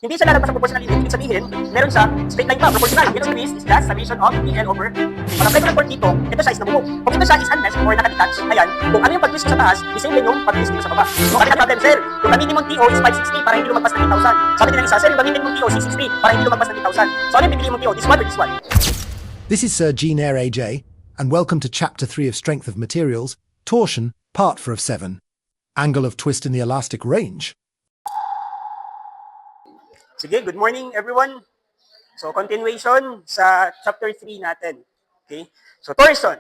Hindi siya lalagpas sa proportional limit. Ibig sabihin, meron siya straight line pa, proportional. Unit of twist is just summation of PL over K. Pag apply ko ng form dito, ito siya is nabuo. Kung ito siya is unmatched or nakadetach, ayan, kung ano yung pag-twist ko sa taas, the same din yung pag-twist ko sa baba. So, kanina problem, sir, yung gamitin mong TO is 560 para hindi lumagpas ng 8,000. Sabi din ng isa, sir, yung gamitin mong TO 660 para hindi lumagpas ng 8,000. So, ano yung pipiliin mong TO? This one or this one? This is Sir Jean Eyre AJ, and welcome to Chapter 3 of Strength of Materials, Torsion, Part 4 of 7. Angle of twist in the elastic range. Sige, good morning everyone. So, continuation sa chapter 3 natin. Okay? So, torsion.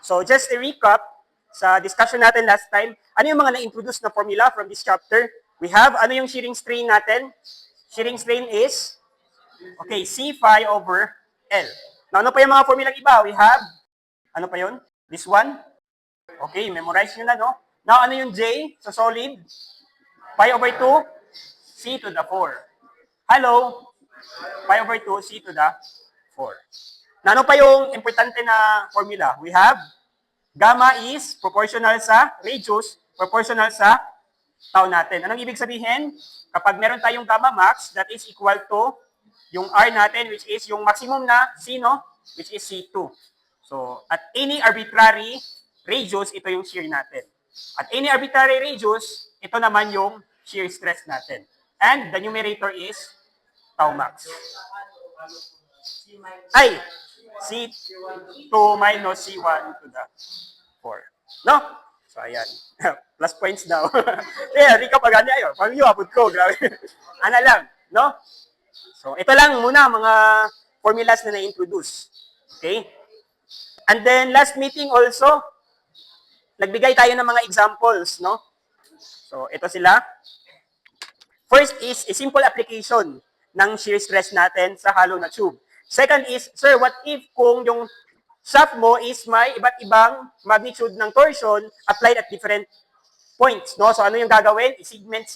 So, just a recap sa discussion natin last time. Ano yung mga na-introduce na formula from this chapter? We have, ano yung shearing strain natin? Shearing strain is, okay, C phi over L. Now, ano pa yung mga formulang iba? We have, ano pa yun? This one. Okay, memorize nyo na, no? Now, ano yung J sa solid? Pi over 2, C to the 4. Hello, pi over 2, C to the 4. Na ano pa yung importante na formula? We have, gamma is proportional sa radius, proportional sa tau natin. Anong ibig sabihin? Kapag meron tayong gamma max, that is equal to yung R natin, which is yung maximum na C, no? Which is C2. So, at any arbitrary radius, ito yung shear natin. At any arbitrary radius, ito naman yung shear stress natin. And the numerator is tau max. Ay, C2 minus C1 to the 4. No? So, ayan. Plus points daw. Yeah, di ka pagani ayo. Pag iyo, apod ko. Grabe. Ano lang, no? So, ito lang muna mga formulas na na-introduce. Okay? And then, last meeting also, nagbigay tayo ng mga examples, no? So, ito sila. First is a simple application ng shear stress natin sa hollow na tube. Second is, sir, what if kung yung shaft mo is may iba't ibang magnitude ng torsion applied at different points, no? So, ano yung gagawin? Segment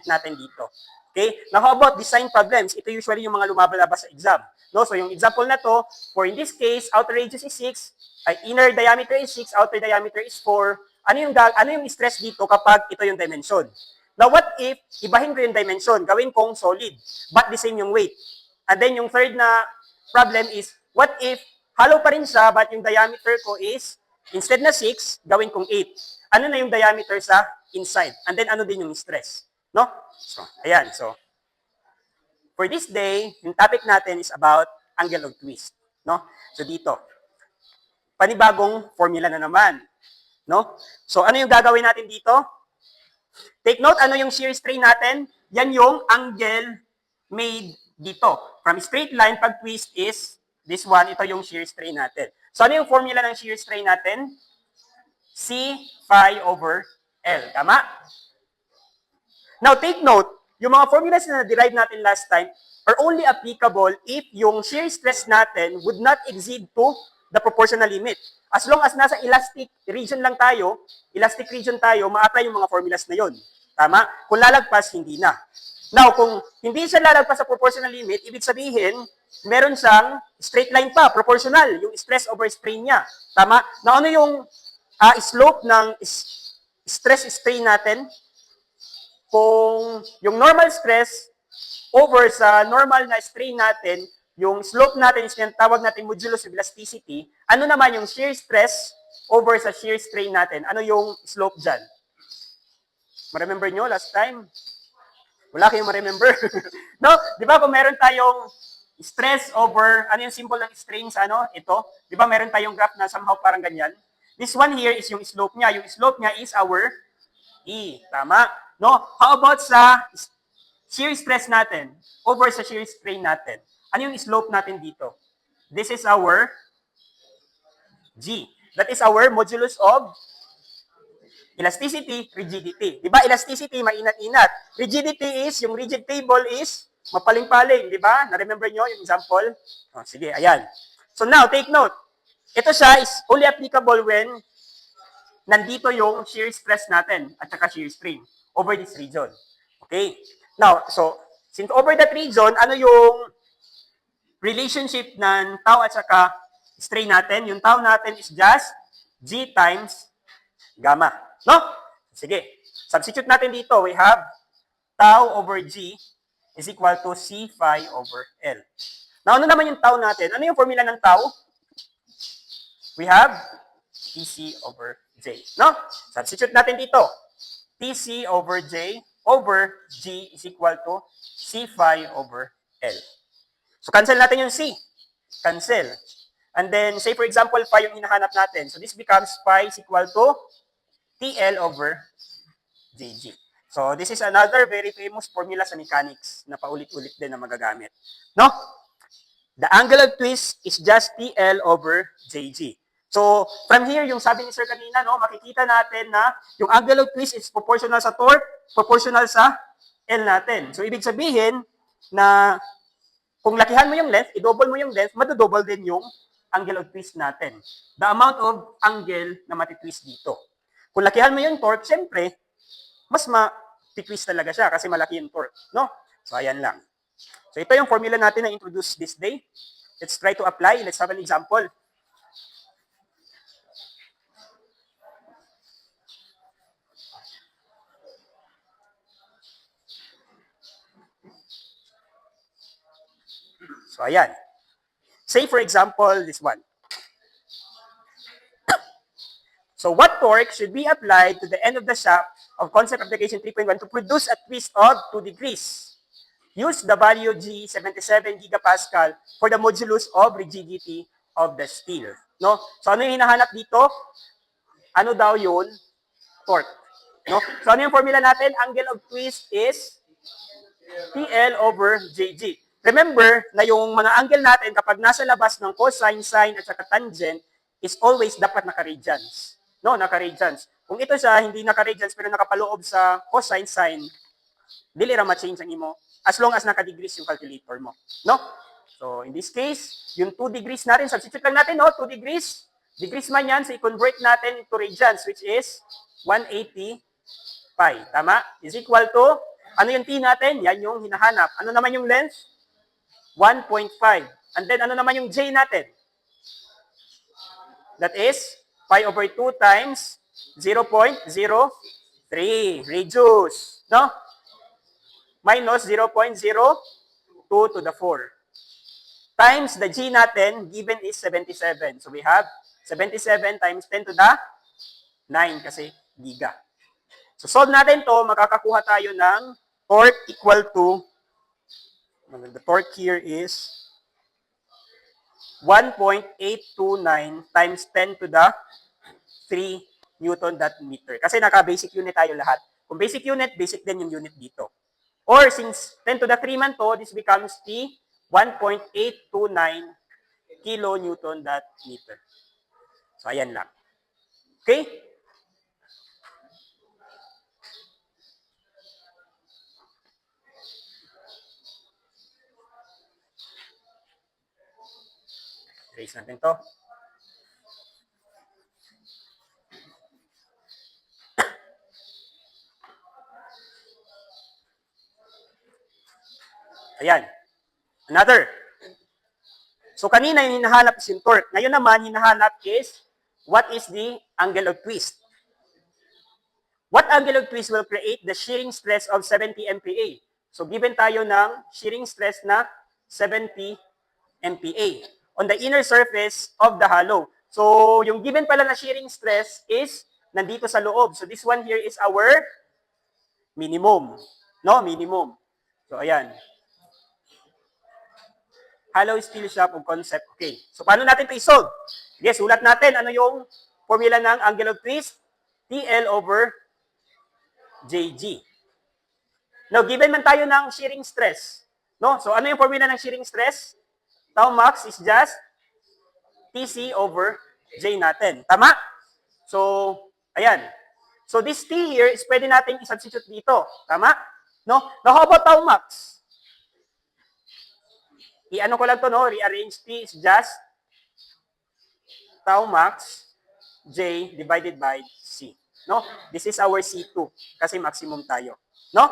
natin dito. Okay? Now, how about design problems? Ito usually yung mga lumabalabas sa exam. No? So, yung example na to, for in this case, outer radius is 6, inner diameter is 6, outer diameter is 4. Ano yung stress dito kapag ito yung dimension? Now, what if, ibahin ko yung dimension, gawin kong solid, but the same yung weight. And then, yung third na problem is, what if, hollow pa rin siya, but yung diameter ko is, instead na 6, gawin kong 8. Ano na yung diameter sa inside? And then, ano din yung stress? No? So, ayan. So, for this day, yung topic natin is about angle of twist. No? So, dito. Panibagong formula na naman. No? So, ano yung gagawin natin dito? Take note, ano yung shear strain natin? Yan yung angle made dito. From straight line, pag twist is this one, ito yung shear strain natin. So, ano yung formula ng shear strain natin? C phi over L. Tama? Now, take note, yung mga formulas na na-derive natin last time are only applicable if yung shear stress natin would not exceed to the proportional limit. As long as nasa elastic region tayo, ma-apply yung mga formulas na yon. Tama? Kung lalagpas, hindi na. Now, kung hindi siya lalagpas sa proportional limit, ibig sabihin, meron siyang straight line pa, proportional, yung stress over strain niya. Tama? Now, ano yung slope ng stress strain natin? Kung yung normal stress over sa normal na strain natin, yung slope natin is yung tawag natin modulus of elasticity, ano naman yung shear stress over sa shear strain natin? Ano yung slope dyan? Ma-remember nyo last time? Wala kayong ma-remember. No? Di ba kung meron tayong stress over, ano yung symbol ng strain sa ano? Ito. Di ba meron tayong graph na somehow parang ganyan? This one here is yung slope niya. Yung slope niya is our E. Tama? No? How about sa shear stress natin over sa shear strain natin? Ano yung slope natin dito? This is our G. That is our modulus of elasticity, rigidity. Di ba? Elasticity, mainat-inat. Rigidity is, yung rigid table is mapaling-paling. Di ba? Na-remember nyo yung example? Oh, sige, ayan. So now, take note. Ito siya is only applicable when nandito yung shear stress natin at saka shear strain over this region. Okay? Now, so, since over that region, ano yung relationship ng tau at saka strain natin? Yung tau natin is just G times gamma. No? Sige. Substitute natin dito. We have tau over G is equal to C phi over L. Now, ano naman yung tau natin? Ano yung formula ng tau? We have TC over J. No? Substitute natin dito. TC over J over G is equal to C phi over L. So, cancel natin yung C. Cancel. And then, say for example, phi yung hinahanap natin. So, this becomes phi is equal to TL over JG. So, this is another very famous formula sa mechanics na paulit-ulit din na magagamit. No? The angle of twist is just TL over JG. So, from here, yung sabi ni Sir kanina, no, makikita natin na yung angle of twist is proportional sa torque, proportional sa L natin. So, ibig sabihin na kung lakihan mo yung length, i-double mo yung length, madodouble din yung angle of twist natin. The amount of angle na matitwist dito. Kung lakihan mo yung torque, syempre, mas matitwist talaga siya kasi malaki yung torque. No? So, ayan lang. So, ito yung formula natin na introduce this day. Let's try to apply. Let's have an example. So, ayan. Say, for example, this one. So, what torque should be applied to the end of the shaft of concept application 3.1 to produce a twist of 2 degrees? Use the value G, 77 gigapascal for the modulus of rigidity of the steel. No? So, ano yung hinahanap dito? Ano daw yun? Torque. No? So, ano yung formula natin? Angle of twist is TL over JG. Remember na yung mga angle natin kapag nasa labas ng cosine, sine, at saka tangent is always dapat naka-radians. No, naka-radians. Kung ito siya, hindi naka-radians pero nakapaloob sa cosine, sine, dili ra ma-change ang imo as long as naka-degrees yung calculator mo. No? So, in this case, yung 2 degrees natin, substitute lang natin, no? 2 degrees. Degrees man yan, so i-convert natin to radians, which is 180 pi. Tama? Is equal to, ano yung T natin? Yan yung hinahanap. Ano naman yung length? 1.5. And then, ano naman yung J natin? That is, pi over 2 times 0.03. Reduce. No? Minus 0.02 to the 4. Times the G natin, given is 77. So, we have 77 times 10 to the 9 kasi giga. So, solve natin to, makakakuha tayo ng torque equal to, the torque here is 1.829 times 10 to the 3 Newton that meter. Kasi naka-basic unit tayo lahat. Kung basic unit, basic din yung unit dito. Or since 10 to the 3 man to, this becomes T 1.829 kilonewton that meter. So, ayan lang. Okay? Erase natin to. Ayan. Another. So, kanina yung hinahanap is yung torque. Ngayon naman, hinahanap is what is the angle of twist. What angle of twist will create the shearing stress of 70 MPa? So, given tayo ng shearing stress na 70 MPa on the inner surface of the hollow. So, yung given pala na shearing stress is nandito sa loob. So, this one here is our minimum. No? Minimum. So, ayan. Hollow steel shaft of concept. Okay. So, paano natin ito i-solve? Yes, sulat natin. Ano yung formula ng angle of twist? TL over JG. Now, given man tayo ng shearing stress. No? So, ano yung formula ng shearing stress? Tau max is just TC over J natin. Tama? So, ayan. So, this T here is pwede natin i-substitute dito. Tama? No? Now, how about tau max? I-ano ko lang to, no? Rearrange T is just tau max J divided by C. No? This is our C2 kasi maximum tayo. No?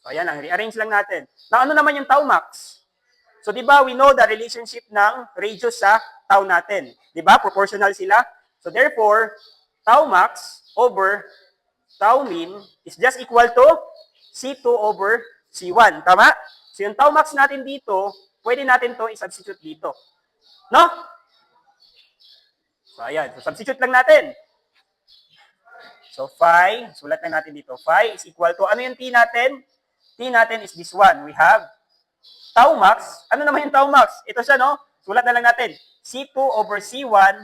So, ayan lang. Rearrange lang natin. Now, ano naman yung tau max? So, di ba, we know the relationship ng radius sa tau natin. Di ba? Proportional sila. So, therefore, tau max over tau min is just equal to C2 over C1. Tama? So yung tau max natin dito, pwede natin to i-substitute dito. No? So ayan, so substitute lang natin. So phi, sulat lang natin dito. Phi is equal to, ano yung t natin? T natin is this one. We have tau max. Ano naman yung tau max? Ito siya, no? Sulat na lang natin. C2 over C1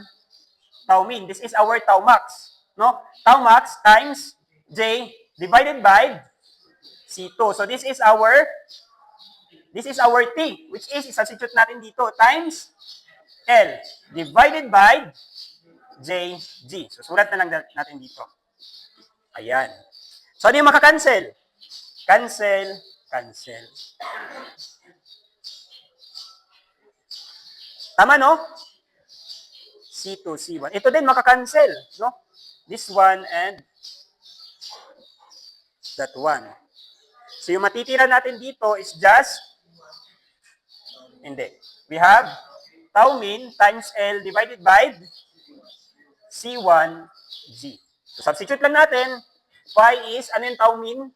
tau min. This is our tau max. No? Tau max times J divided by C2. So this is our T, which is, substitute natin dito, times L divided by JG. So sulat na lang natin dito. Ayan. So ano yung makakancel? Cancel, cancel. Tama, no? C2, C1. Ito din makakancel, no? This one and that one. So yung matitira natin dito is just, hindi. We have tau min times L divided by C1G. So substitute lang natin. Phi is, ano yung tau min?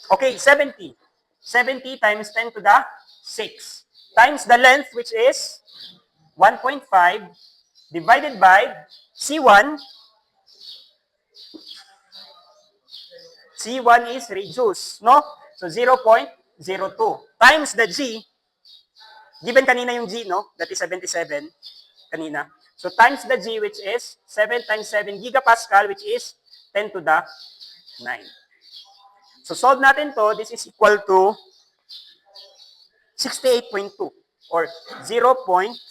Okay, 70. 70 times 10 to the 6. Times the length, which is 1.5, divided by C1. C1 is reduced, no? So 0.02. Times the G. Given kanina yung G, no? That is 77 kanina. So times the G, which is 7 times 7 gigapascal, which is 10 to the 9. So solve natin to. This is equal to 68.2 or 0.0682.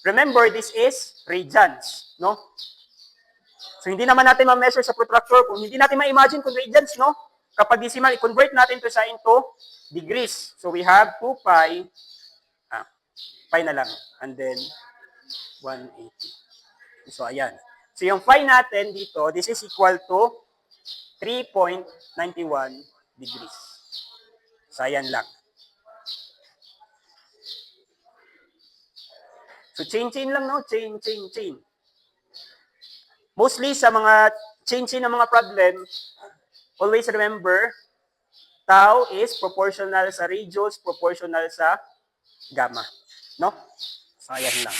Remember, this is radians, no? So hindi naman natin ma-measure sa protractor kung hindi natin ma-imagine kung radians, no? Kapag decimal, i-convert natin to sa into degrees. So we have 2 pi, pi na lang, and then 180. So ayan. So yung phi natin dito, this is equal to 3.91 degrees. So ayan lang. So chain lang, no? Chain. Mostly sa mga chain ng mga problem, always remember, tau is proportional sa radius, proportional sa gamma. No? So ayan lang.